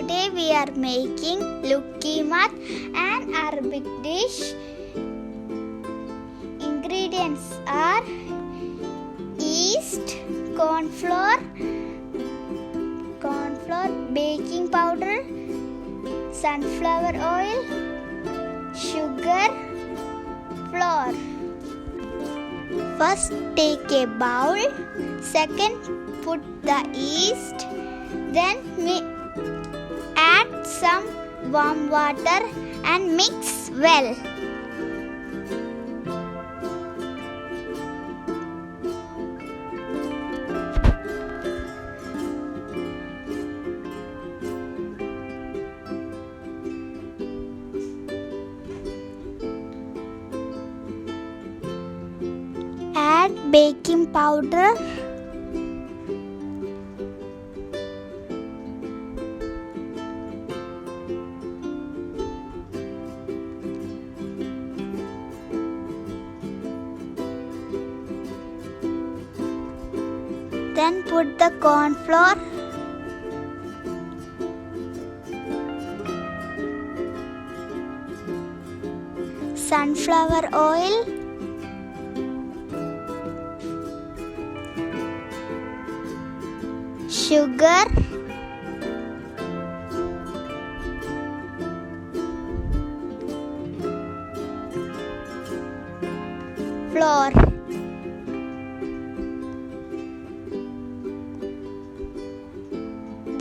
Today we are making LUQIMAT, an Arabic dish. Ingredients are yeast, corn flour, baking powder, sunflower oil, sugar, flour. First take a bowl. Second, put the yeast. Then add some warm water and mix well. Add baking powder, then put the corn flour, sunflower oil, sugar, flour.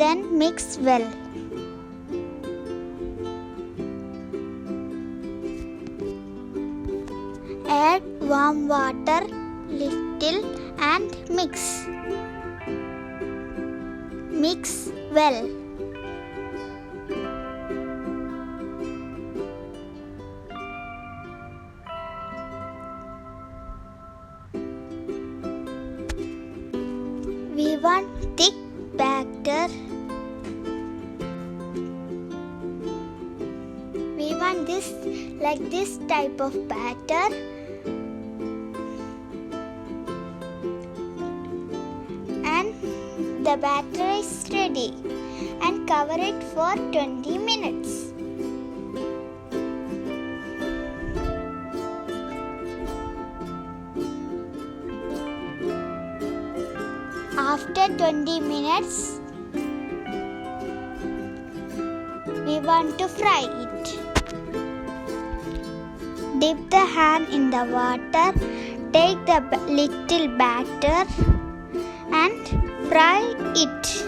Then mix well. Add warm water little and mix. Mix well. We want thick batter. We want this type of batter. And the batter is ready, and cover it for 20 minutes. After 20 minutes, we want to fry it. Dip the hand in the water, take the little batter and fry it.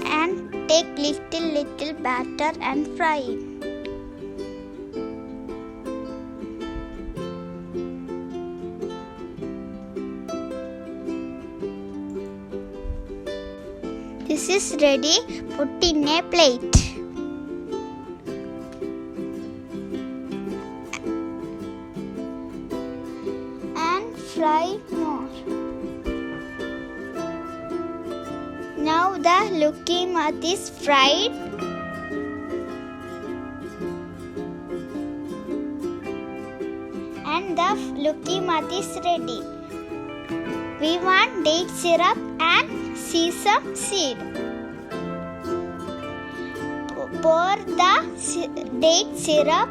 And take little batter and fry it. This is ready. Put in a plate. And fry more. Now the LUQIMAT is fried. And the LUQIMAT is ready. We want date syrup and sesame seed. Pour the date syrup.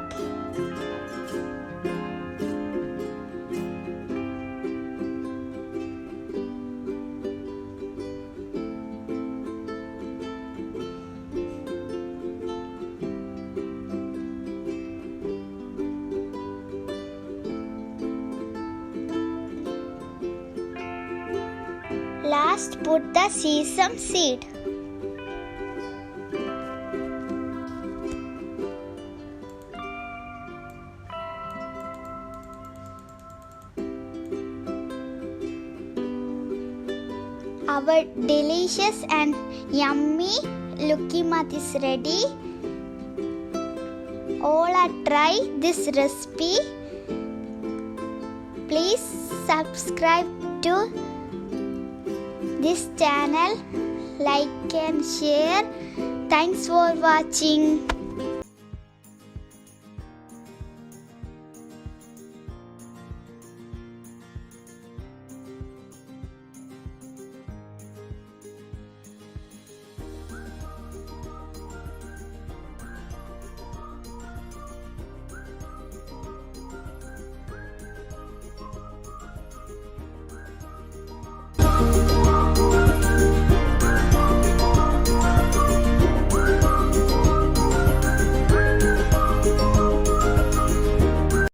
Last, put the sesame seed. Our delicious and yummy LUQIMAT is ready. All are try this recipe. Please subscribe to this channel, like and share. Thanks for watching.